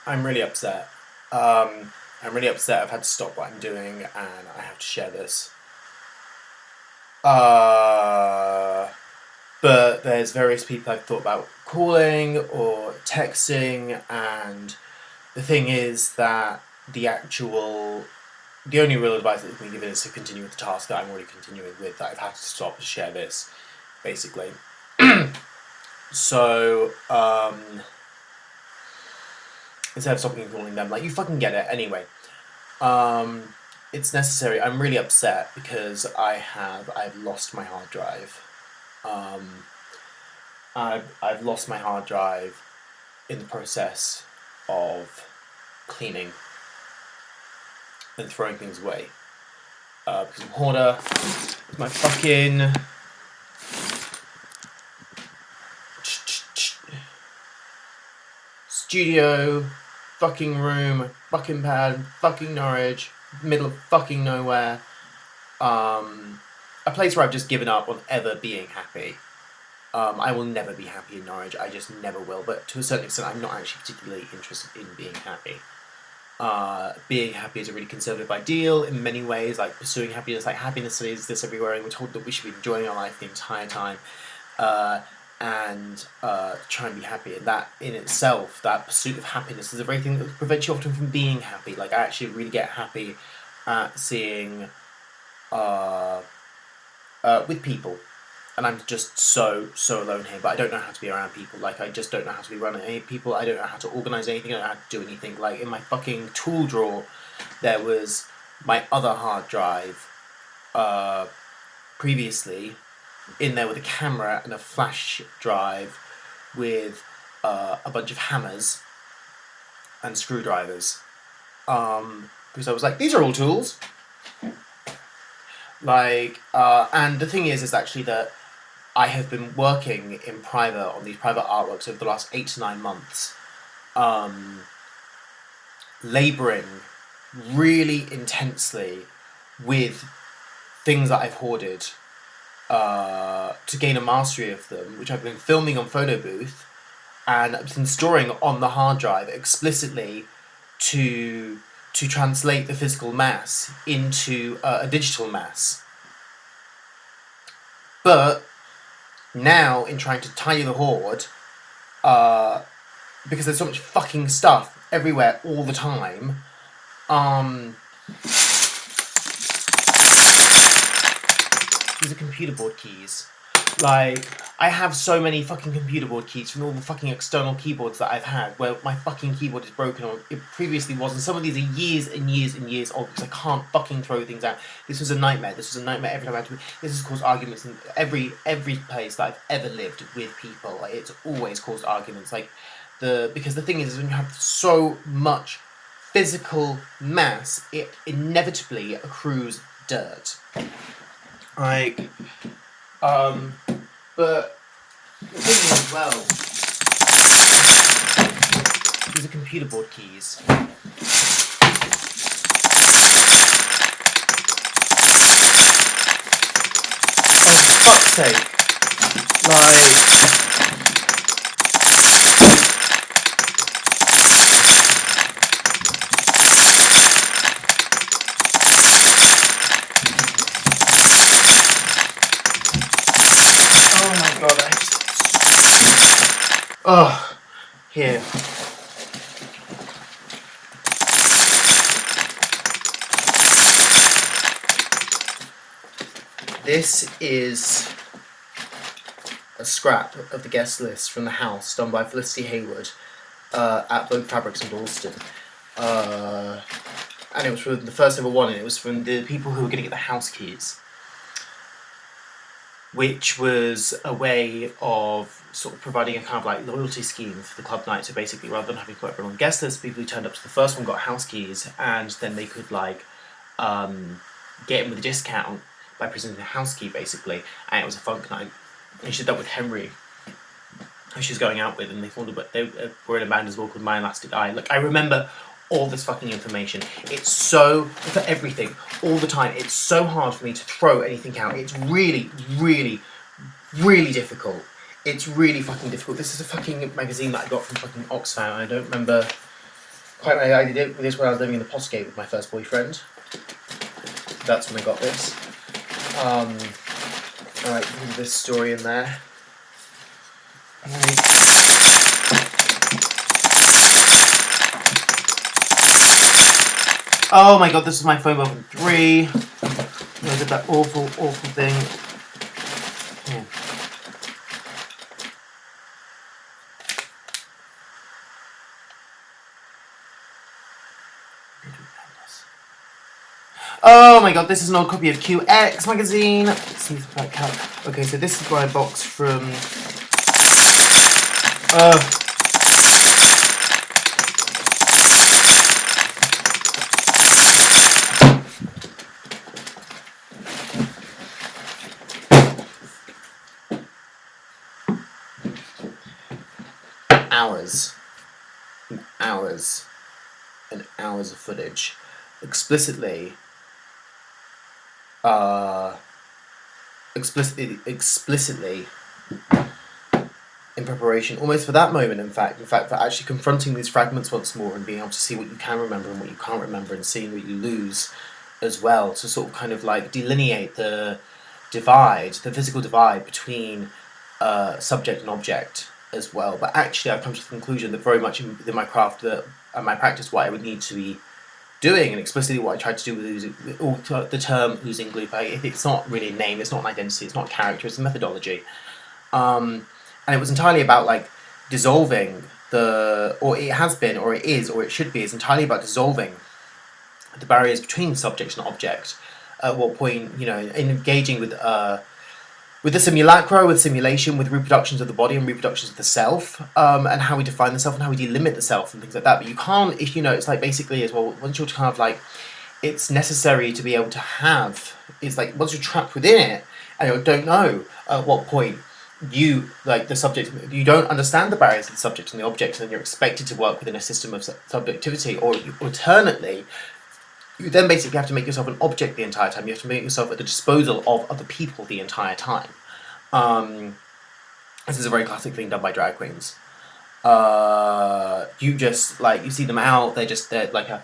I'm really upset. I'm really upset I've had to stop what I'm doing and I have to share this. But there's various people I've thought about calling or texting, and the thing is that the only real advice that has been given is to continue with the task that I'm already continuing with, that I've had to stop to share this, basically. So, instead of stopping and calling them, like, you fucking get it. Anyway, it's necessary. I'm really upset because I've lost my hard drive. I've lost my hard drive in the process of cleaning and throwing things away. Because I'm a hoarder. My fucking studio, fucking room, fucking pad, fucking Norwich, middle of fucking nowhere. A place where I've just given up on ever being happy. I will never be happy in Norwich, I just never will, but to a certain extent I'm not actually particularly interested in being happy. Being happy is a really conservative ideal in many ways, like pursuing happiness, like happiness is this everywhere, and we're told that we should be enjoying our life the entire time, and try and be happy, and that in itself, that pursuit of happiness is the very thing that prevents you often from being happy. Like, I actually really get happy at seeing with people, and I'm just so alone here, but I don't know how to be around people. Like, I just don't know how to be around any people. I don't know how to organise anything. I don't know how to do anything. Like, in my fucking tool drawer, there was my other hard drive previously in there with a camera and a flash drive with a bunch of hammers and screwdrivers. Because I was like, these are all tools. Like, and the thing is actually that I have been working in private on these private artworks over the last 8 to 9 months, labouring really intensely with things that I've hoarded to gain a mastery of them, which I've been filming on photo booth and I've been storing on the hard drive explicitly to translate the physical mass into a digital mass. But now, in trying to tidy the hoard, because there's so much fucking stuff everywhere all the time, these are computer board keys. Like, I have so many fucking computer board keys from all the fucking external keyboards that I've had, where my fucking keyboard is broken, or it previously was, and some of these are years and years and years old, because I can't fucking throw things out. This was a nightmare. This was a nightmare every time I had to. This has caused arguments in every place that I've ever lived with people. Like, it's always caused arguments. Like, because the thing is when you have so much physical mass, it inevitably accrues dirt. Like, but the thing is as well, these are computer board keys. Oh, for fuck's sake. Like, oh, here. This is a scrap of the guest list from the house done by Felicity Hayward at Vogue Fabrics in Dalston. And it was from the first ever one, and it was from the people who were going to get the house keys, which was a way of sort of providing a kind of like loyalty scheme for the club night. So basically, rather than having to put everyone on guest list, people who turned up to the first one got house keys, and then they could like get in with a discount by presenting a house key, basically. And it was a funk night. And she did that with Henry, who she was going out with, and they formed they were in a band as well called My Elastic Eye. Like, I remember all this fucking information. It's so, for everything, all the time, it's so hard for me to throw anything out. It's really, really, really difficult. It's really fucking difficult. This is a fucking magazine that I got from fucking Oxfam. I don't remember I did this when I was living in the Postgate with my first boyfriend. That's when I got this. Alright, there's this story in there. Oh my god, this is my phone open 3. I did that awful thing. Yeah. Oh my god, this is an old copy of QX magazine. Let's see if I can. Okay, so this is my box from. Hours and hours of footage, explicitly in preparation, almost for that moment. In fact, for actually confronting these fragments once more and being able to see what you can remember and what you can't remember, and seeing what you lose as well, to sort of kind of like delineate the physical divide between subject and object as well. But actually, I've come to the conclusion that very much in my craft and my practice, what I would need to be doing, and explicitly what I tried to do with the term Oozing Gloop, it's not really a name, it's not an identity, it's not a character, it's a methodology. And it was entirely about like dissolving or it has been, or it is, or it should be, it's entirely about dissolving the barriers between subject and object. At what point, in engaging with the simulacra, with simulation, with reproductions of the body and reproductions of the self, and how we define the self and how we delimit the self and things like that. But you can't, it's like basically as well, once you're kind of like, it's necessary to be able to have, it's like once you're trapped within it and you don't know at what point you, like the subject, you don't understand the barriers of the subject and the object, and you're expected to work within a system of subjectivity, or alternately, you then basically have to make yourself an object the entire time. You have to make yourself at the disposal of other people the entire time. This is a very classic thing done by drag queens. You just, like, you see them out, they're like a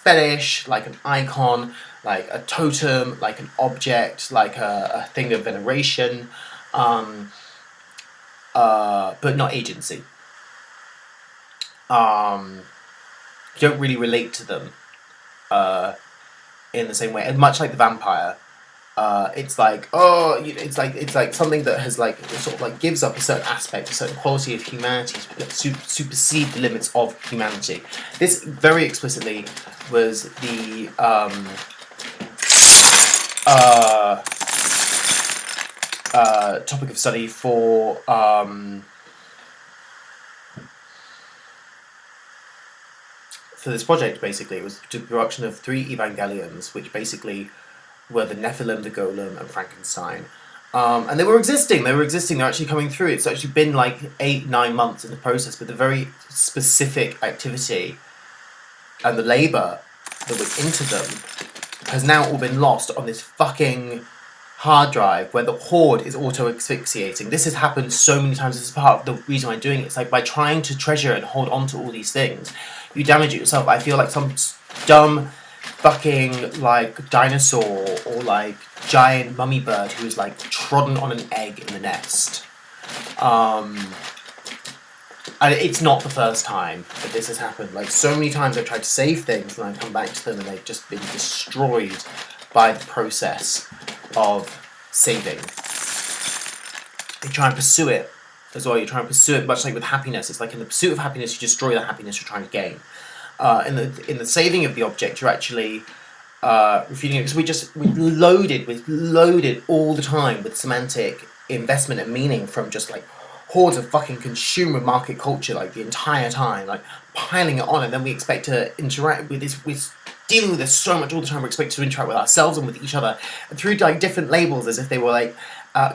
fetish, like an icon, like a totem, like an object, like a thing of veneration, but not agency. You don't really relate to them in the same way, and much like the vampire, it's like it's like something that has like sort of like gives up a certain aspect, a certain quality of humanity to supersede the limits of humanity. This very explicitly was the topic of study for this project. Basically, it was the production of 3 Evangelions, which basically were the Nephilim, the Golem, and Frankenstein. And they were existing, they're actually coming through. It's actually been like 8-9 months in the process, but the very specific activity and the labour that went into them has now all been lost on this fucking hard drive where the hoard is auto-asphyxiating. This has happened so many times. This is part of the reason I'm doing it. It's like by trying to treasure and hold on to all these things, you damage it yourself. I feel like some dumb fucking like dinosaur or like giant mummy bird who is like trodden on an egg in the nest. And it's not the first time that this has happened. Like, so many times I've tried to save things and I come back to them and they've just been destroyed by the process of saving. You try and pursue it as well. You try and pursue it much like with happiness. It's like in the pursuit of happiness, you destroy the happiness you're trying to gain. In the saving of the object, you're actually refuting it, because we loaded all the time with semantic investment and meaning from just like hordes of fucking consumer market culture, like the entire time, like piling it on, and then we expect to interact with this. We're dealing with this so much all the time. We're expected to interact with ourselves and with each other and through like different labels, as if they were like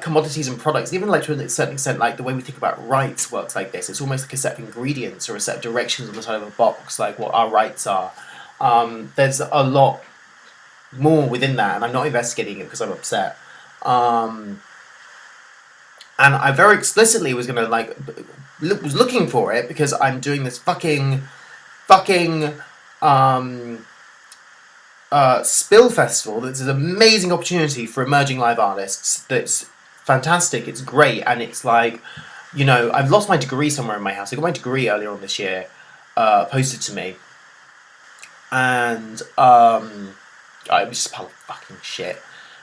commodities and products. Even like to a certain extent, like the way we think about rights works like this. It's almost like a set of ingredients or a set of directions on the side of a box, like what our rights are. There's a lot more within that, and I'm not investigating it because I'm upset. And I very explicitly was gonna was looking for it because I'm doing this fucking fucking Spill Festival. That's an amazing opportunity for emerging live artists. That's fantastic. It's great, and it's like, you know, I've lost my degree somewhere in my house. I got my degree earlier on this year, posted to me, and it was just a pile of fucking shit.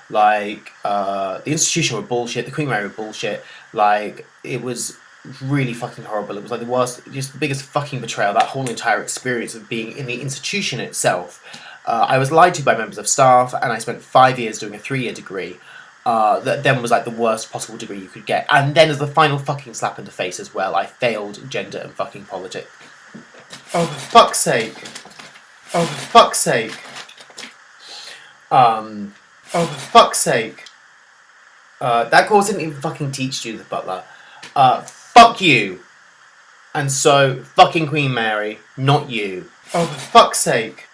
Like, the institution were bullshit. The Queen Mary were bullshit. Like, it was really fucking horrible. It was like the worst, just the biggest fucking betrayal. That whole entire experience of being in the institution itself. I was lied to by members of staff, and I spent 5 years doing a 3-year degree. That then was like the worst possible degree you could get. And then as the final fucking slap in the face as well, I failed gender and fucking politics. Oh, for fuck's sake. Oh, for fuck's sake. Oh, for fuck's sake. That course didn't even fucking teach Judith Butler. Fuck you. And so, fucking Queen Mary, not you. Oh, for fuck's sake.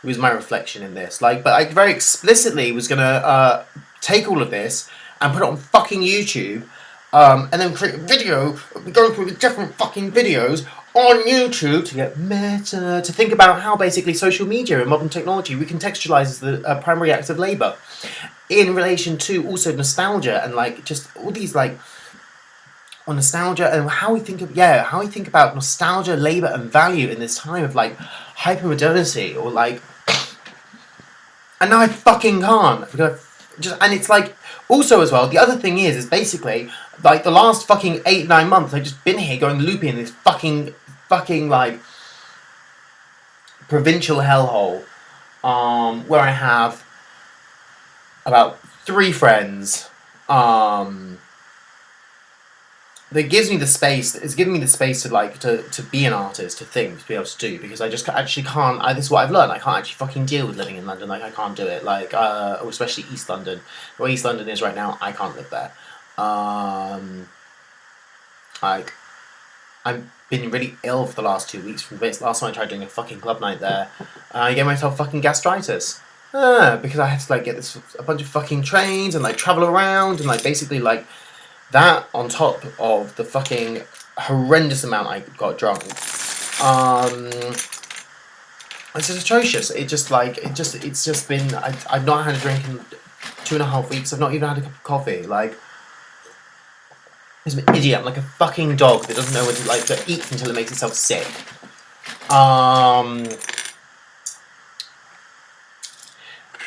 It was my reflection in this. Like, but I very explicitly was gonna take all of this and put it on fucking YouTube, and then create a video, going through the different fucking videos on YouTube to get meta, to think about how basically social media and modern technology recontextualizes the primary acts of labour in relation to also nostalgia and like just all these like on nostalgia and how we think about nostalgia, labour and value in this time of like hypermodernity or like, and now I fucking can't because and it's like also as well the other thing is basically like the last fucking 8-9 months I've just been here going loopy in this fucking like provincial hellhole where I have about 3 friends that gives me the space. It's giving me the space to like to be an artist, to think, to be able to do, because I just actually can't. This is what I've learned. I can't actually fucking deal with living in London. Like I can't do it. Like especially East London. The way East London is right now, I can't live there. Like I've been really ill for the last 2 weeks from this. Last time I tried doing a fucking club night there, I gave myself fucking gastritis. Because I had to like get a bunch of fucking trains and like travel around and like basically like. That on top of the fucking horrendous amount I got drunk, it's just atrocious. It's just been. I've not had a drink in 2.5 weeks. I've not even had a cup of coffee. Like, I'm an idiot. I'm like a fucking dog that doesn't know what to eat until it makes itself sick.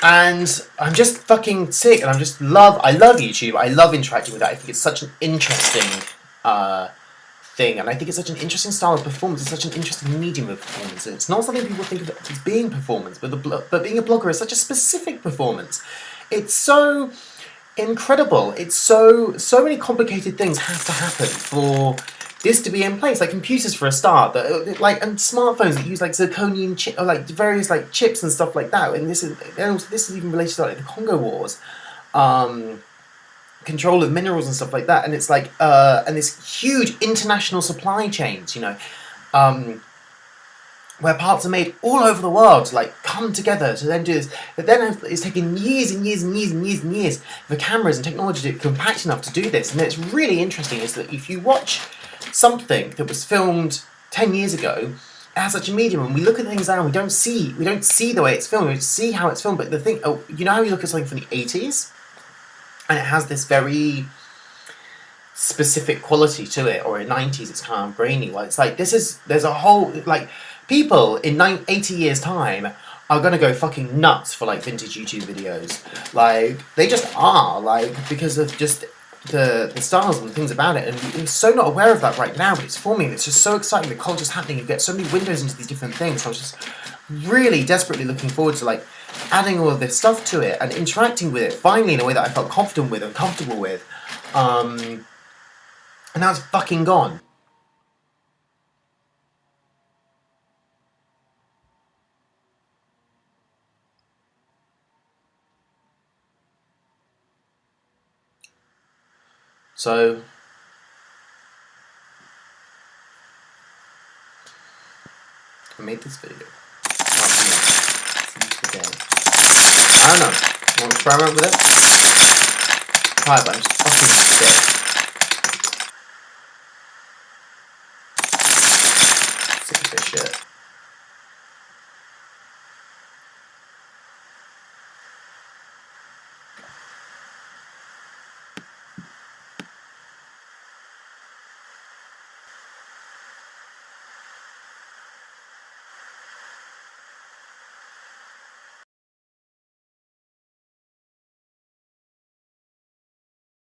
And I'm just fucking sick, and I love YouTube. I love interacting with that. I think it's such an interesting thing, and I think it's such an interesting style of performance. It's such an interesting medium of performance. It's not something people think of as being performance, but being a blogger is such a specific performance. It's so incredible. It's so many complicated things have to happen for this to be in place, like computers for a start, that like and smartphones that use like zirconium chip or like various like chips and stuff like that. And this is even related to like the Congo Wars, control of minerals and stuff like that. And it's like and this huge international supply chains, you know, where parts are made all over the world to like come together to then do this. But then it's taken years and years and years and years and years for cameras and technology to compact enough to do this. And it's really interesting is that if you watch something that was filmed 10 years ago, it has such a medium, and we look at things now and we don't see the way it's filmed, we don't see how it's filmed, but the thing, you know how you look at something from the 80s and it has this very specific quality to it, or in 90s it's kind of brainy, well it's like there's a whole, like people in 80 years time are gonna go fucking nuts for like vintage YouTube videos, like they just are, like because of just the styles and things about it, and we're so not aware of that right now, but it's forming. It's just so exciting. The culture's happening. You get so many windows into these different things. So I was just really desperately looking forward to like adding all of this stuff to it and interacting with it finally in a way that I felt confident with and comfortable with. And now it's fucking gone. So I made this video. I don't know. Want to experiment with it? Try it, but I'm just fucking sick. Sick of this shit.